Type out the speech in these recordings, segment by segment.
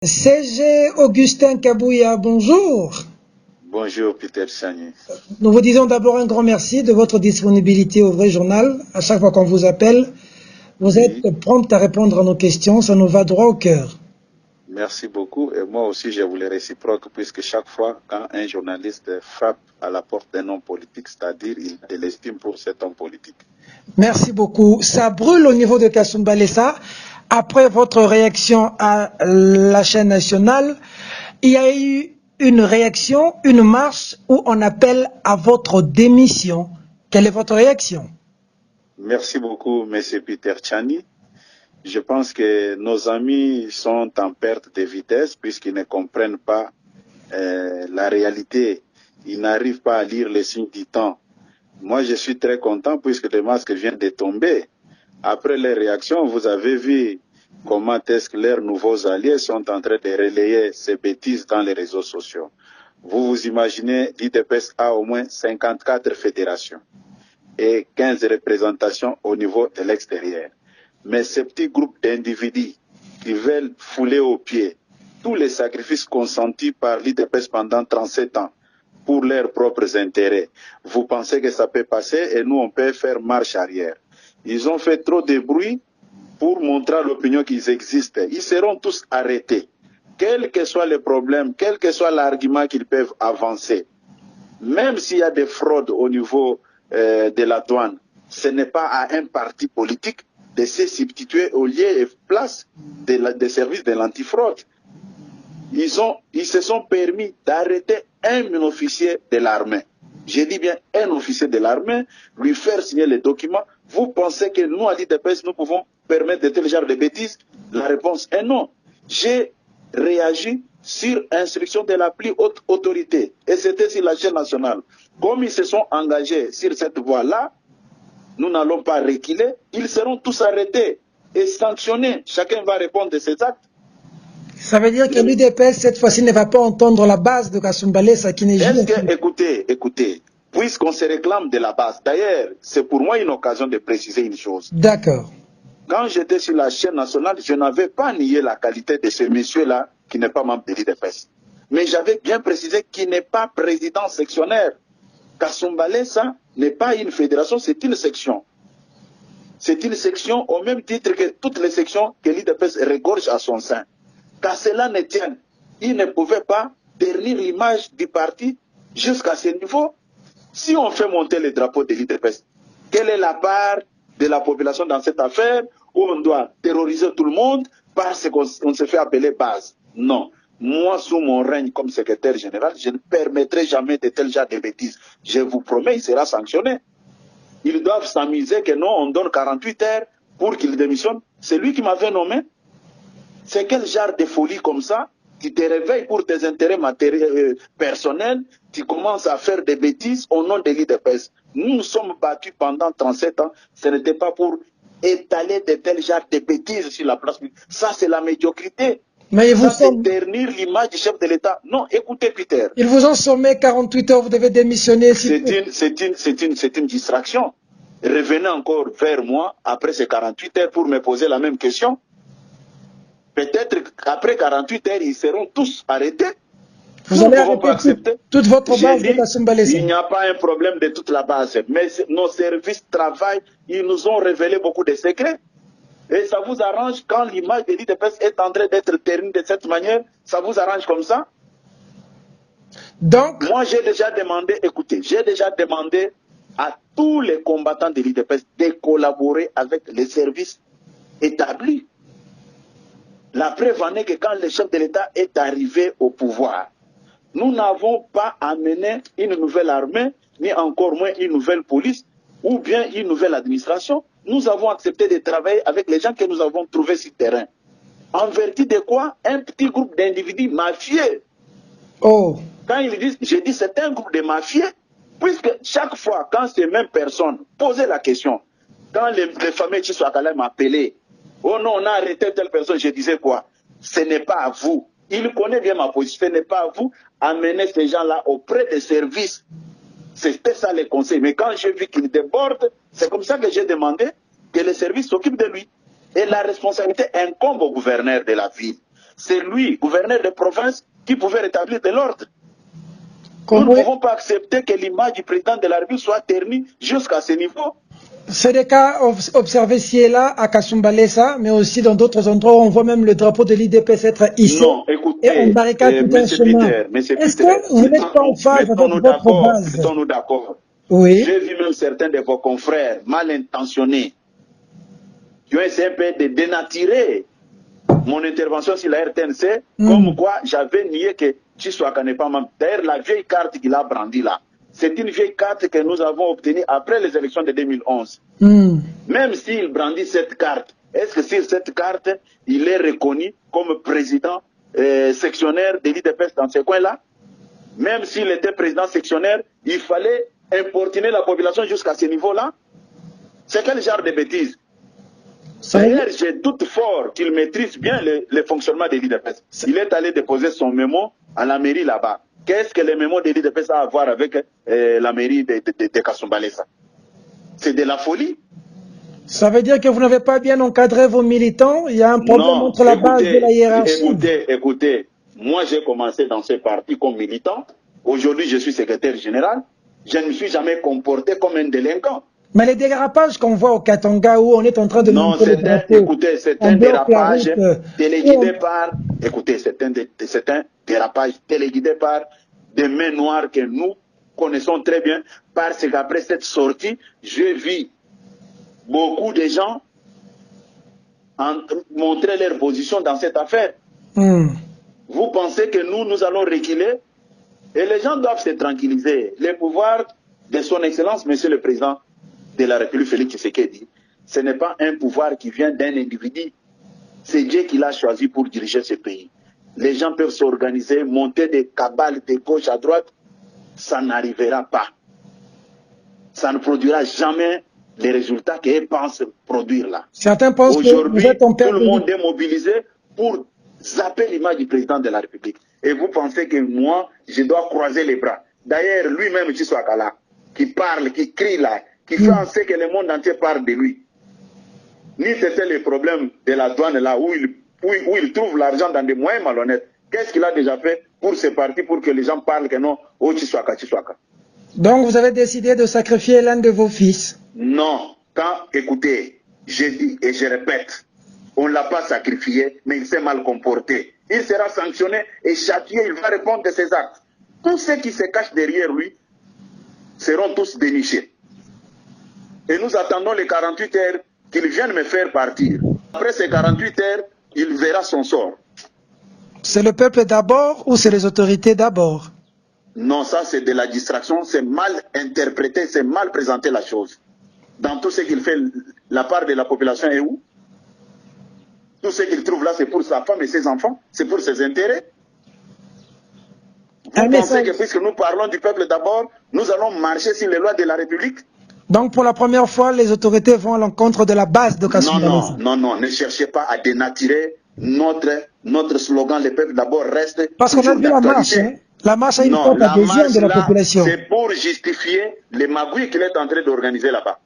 CG Augustin Kabouya, bonjour. Bonjour Peter Chani. Nous vous disons d'abord un grand merci de votre disponibilité au Vrai Journal. À chaque fois qu'on vous appelle, vous êtes prompt à répondre à nos questions, ça nous va droit au cœur. Merci beaucoup et moi aussi je voulais réciproque puisque chaque fois quand un journaliste frappe à la porte d'un homme politique, c'est-à-dire il a de l'estime pour cet homme politique. Merci beaucoup. Ça brûle au niveau de Kasumba Lessa. Après votre réaction à la chaîne nationale, il y a eu une réaction, une marche où on appelle à votre démission. Quelle est votre réaction? Merci beaucoup Monsieur Peter Chani. Je pense que nos amis sont en perte de vitesse puisqu'ils ne comprennent pas la réalité. Ils n'arrivent pas à lire les signes du temps. Moi, je suis très content puisque le masque vient de tomber. Après les réactions, vous avez vu comment est-ce que leurs nouveaux alliés sont en train de relayer ces bêtises dans les réseaux sociaux. Vous vous imaginez, l'IDPS a au moins 54 fédérations et 15 représentations au niveau de l'extérieur. Mais ces petits groupes d'individus qui veulent fouler aux pieds tous les sacrifices consentis par l'IDPS pendant 37 ans pour leurs propres intérêts, vous pensez que ça peut passer et nous on peut faire marche arrière. Ils ont fait trop de bruit pour montrer à l'opinion qu'ils existent. Ils seront tous arrêtés. Quel que soit le problème, quel que soit l'argument qu'ils peuvent avancer, même s'il y a des fraudes au niveau de la douane, ce n'est pas à un parti politique de se substituer au lieu et place des services de l'antifraude. Ils se sont permis d'arrêter un officier de l'armée. Je dis bien un officier de l'armée, lui faire signer les documents. Vous pensez que nous, à l'IDPS, nous pouvons permettre de tel genre de bêtises? La réponse est non. J'ai réagi sur instruction de la plus haute autorité. Et c'était sur la chaîne nationale. Comme ils se sont engagés sur cette voie-là, nous n'allons pas reculer. Ils seront tous arrêtés et sanctionnés. Chacun va répondre de ses actes. Ça veut dire que l'UDPS, cette fois-ci, ne va pas entendre la base de Kasumba Lessa qui n'est Est-ce juste... que, écoutez, puisqu'on se réclame de la base, d'ailleurs, c'est pour moi une occasion de préciser une chose. D'accord. Quand j'étais sur la chaîne nationale, je n'avais pas nié la qualité de ce monsieur-là qui n'est pas membre de l'IDPS. Mais j'avais bien précisé qu'il n'est pas président sectionnaire. Kasumba Lessa n'est pas une fédération, c'est une section. C'est une section au même titre que toutes les sections que l'IDPS regorge à son sein. Qu'à cela ne tienne, il ne pouvait pas ternir l'image du parti jusqu'à ce niveau. Si on fait monter le drapeau de l'IDPS, quelle est la part de la population dans cette affaire où on doit terroriser tout le monde parce qu'on se fait appeler base? Non. Moi, sous mon règne comme secrétaire général, je ne permettrai jamais de tel genre de bêtises. Je vous promets, il sera sanctionné. Ils doivent s'amuser que non, on donne 48 heures pour qu'il démissionne. C'est lui qui m'avait nommé. C'est quel genre de folie comme ça? Tu te réveilles pour tes intérêts personnels, tu commences à faire des bêtises au nom de l'IDPS. Nous nous sommes battus pendant 37 ans, ce n'était pas pour étaler de tels genres de bêtises sur la place publique. Ça, c'est la médiocrité. Mais Ça, c'est ternir l'image du chef de l'État. Non, écoutez, Peter. Ils vous ont sommé 48 heures, vous devez démissionner. C'est une distraction. Revenez encore vers moi après ces 48 heures pour me poser la même question. Peut-être qu'après 48 heures, ils seront tous arrêtés. Vous allez arrêter toute votre base de Kasumba Lessa. Il n'y a pas un problème de toute la base. Mais nos services travaillent, ils nous ont révélé beaucoup de secrets. Et ça vous arrange quand l'image de l'IDPS est en train d'être ternie de cette manière? Ça vous arrange comme ça? Donc, moi, j'ai déjà demandé, écoutez, j'ai déjà demandé à tous les combattants de l'IDPS de collaborer avec les services établis. La preuve en est que quand le chef de l'État est arrivé au pouvoir, nous n'avons pas amené une nouvelle armée, ni encore moins une nouvelle police, ou bien une nouvelle administration. Nous avons accepté de travailler avec les gens que nous avons trouvés sur le terrain. En vertu de quoi? Un petit groupe d'individus mafieux. Oh. Quand ils disent, j'ai dit c'est un groupe de mafieux, puisque chaque fois, quand ces mêmes personnes posaient la question, quand les fameux Tshisekedi m'appelaient, oh non, on a arrêté telle personne, je disais quoi? Ce n'est pas à vous. Il connaît bien ma position. Ce n'est pas à vous amener ces gens-là auprès des services. C'était ça les conseils. Mais quand j'ai vu qu'il déborde, c'est comme ça que j'ai demandé que les services s'occupent de lui. Et la responsabilité incombe au gouverneur de la ville. c'est lui, gouverneur de province, qui pouvait rétablir de l'ordre. Nous ne Comment pouvons pas accepter que l'image du président de la République soit ternie jusqu'à ce niveau. c'est des cas observés ici et là à Kasumbalesa, mais aussi dans d'autres endroits où on voit même le drapeau de l'IDPS être hissé Non, et on écoutez, barricade tout un chemin. Est-ce que vous n'êtes pas en phase avec votre base? mettons-nous d'accord. Oui. J'ai vu même certains de vos confrères mal intentionnés qui ont essayé un peu de dénaturer mon intervention sur la RTNC, comme quoi j'avais nié que Chiswaka n'est pas membre. D'ailleurs, la vieille carte qu'il a brandie là, c'est une vieille carte que nous avons obtenue après les élections de 2011. Même s'il brandit cette carte, est-ce que sur cette carte, il est reconnu comme président sectionnaire de l'IDPS dans ce coin-là? Même s'il était président sectionnaire, il fallait importuner la population jusqu'à ce niveau-là? C'est quel genre de bêtises? D'ailleurs, j'ai doute fort qu'il maîtrise bien le fonctionnement de l'IDPS. Il est allé déposer son mémo à la mairie là-bas. Qu'est-ce que le mémo de l'IDPS a à voir avec la mairie de Kasumbalesa? C'est de la folie. Ça veut dire que vous n'avez pas bien encadré vos militants? Il y a un problème entre la base de la hiérarchie. Écoutez, moi j'ai commencé dans ce parti comme militant. Aujourd'hui, je suis secrétaire général. Je ne me suis jamais comporté comme un délinquant. Mais les dérapages qu'on voit au Katanga où on est en train de non, c'est un dérapage téléguidé par, écoutez, c'est un dérapage téléguidé par des mains noires que nous connaissons très bien, parce qu'après cette sortie, j'ai vu beaucoup de gens montrer leur position dans cette affaire. Vous pensez que nous allons reculer? Et les gens doivent se tranquilliser. Les pouvoirs de son Excellence, Monsieur le Président de la République, Félix Tshisekedi, ce n'est pas un pouvoir qui vient d'un individu. C'est Dieu qui l'a choisi pour diriger ce pays. Les gens peuvent s'organiser, monter des cabales de gauche à droite. Ça n'arrivera pas. Ça ne produira jamais les résultats qu'ils pensent produire là. Certains pensent que vous êtes en perte. Tout le monde est mobilisé pour zapper l'image du président de la République. Et vous pensez que moi, je dois croiser les bras. D'ailleurs, lui-même, Chiswaka là, qui parle, qui crie là, qui fait en sorte que le monde entier parle de lui. Ni c'était le problème de la douane là, où il trouve l'argent dans des moyens malhonnêtes. Qu'est-ce qu'il a déjà fait pour ce parti, pour que les gens parlent que non, oh Chiswaka. Donc vous avez décidé de sacrifier l'un de vos fils? Non. Écoutez, je dis et je répète, on ne l'a pas sacrifié, mais il s'est mal comporté. Il sera sanctionné et châtié, il va répondre de ses actes. Tous ceux qui se cachent derrière lui seront tous dénichés. Et nous attendons les 48 heures qu'il vienne me faire partir. Après ces 48 heures, il verra son sort. C'est le peuple d'abord ou c'est les autorités d'abord? Non, ça c'est de la distraction, c'est mal interprété, c'est mal présenté la chose. Dans tout ce qu'il fait, la part de la population est où? Tout ce qu'il trouve là, c'est pour sa femme et ses enfants, c'est pour ses intérêts. Vous pensez que puisque nous parlons du peuple d'abord, nous allons marcher sur les lois de la République? Donc pour la première fois, les autorités vont à l'encontre de la base de Kasumbalesa. Non, ne cherchez pas à dénaturer notre slogan, le peuple d'abord reste. Parce qu'on a vu la marche, hein? La marche a une forte adhésion de la population. C'est pour justifier les magouilles qu'il est en train d'organiser là-bas.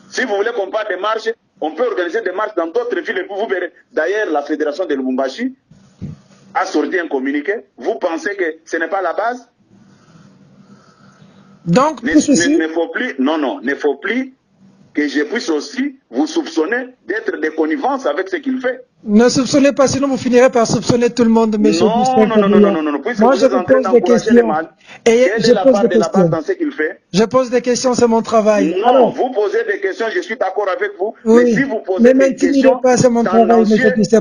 Si vous voulez qu'on parle des marches, on peut organiser des marches dans d'autres villes et vous verrez. D'ailleurs, la fédération de Lubumbashi a sorti un communiqué. Vous pensez que ce n'est pas la base? Donc, ne faut plus que je puisse aussi vous soupçonner d'être de connivence avec ce qu'il fait. Ne soupçonnez pas, sinon vous finirez par soupçonner tout le monde, monsieur. Non. Moi, je vous pose des questions. Et je pose des questions. Dans ce qu'il fait. Je pose des questions, c'est mon travail. Non, alors, vous posez des questions, je suis d'accord avec vous. Oui, mais si vous posez des questions, pas, c'est mon travail, monsieur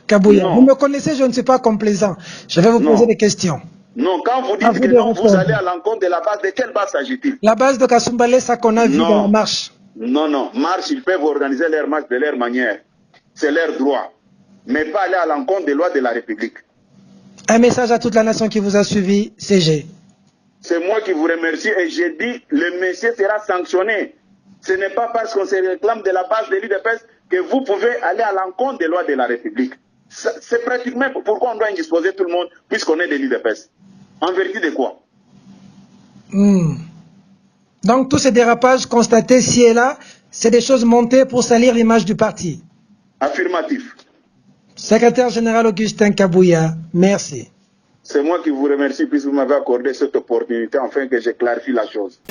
Kabouya. Vous me connaissez, je ne suis pas complaisant. Je vais vous poser des questions. Non, quand vous dites que non, vous allez à l'encontre de la base, de quelle base s'agit-il? La base de Kasumbalesa qu'on a vu dans la marche. Non, marche, ils peuvent organiser leur marche de leur manière. C'est leur droit. Mais pas aller à l'encontre des lois de la République. Un message à toute la nation qui vous a suivi, CG. C'est moi qui vous remercie et j'ai dit, le monsieur sera sanctionné. Ce n'est pas parce qu'on se réclame de la base de l'IDPS que vous pouvez aller à l'encontre des lois de la République. C'est pratiquement pourquoi on doit indisposer tout le monde puisqu'on est de l'IDPS. En vertu de quoi? Donc tous ces dérapages constatés ci et là, c'est des choses montées pour salir l'image du parti. Affirmatif. Secrétaire général Augustin Kabouya, merci. C'est moi qui vous remercie puisque vous m'avez accordé cette opportunité afin que je clarifie la chose.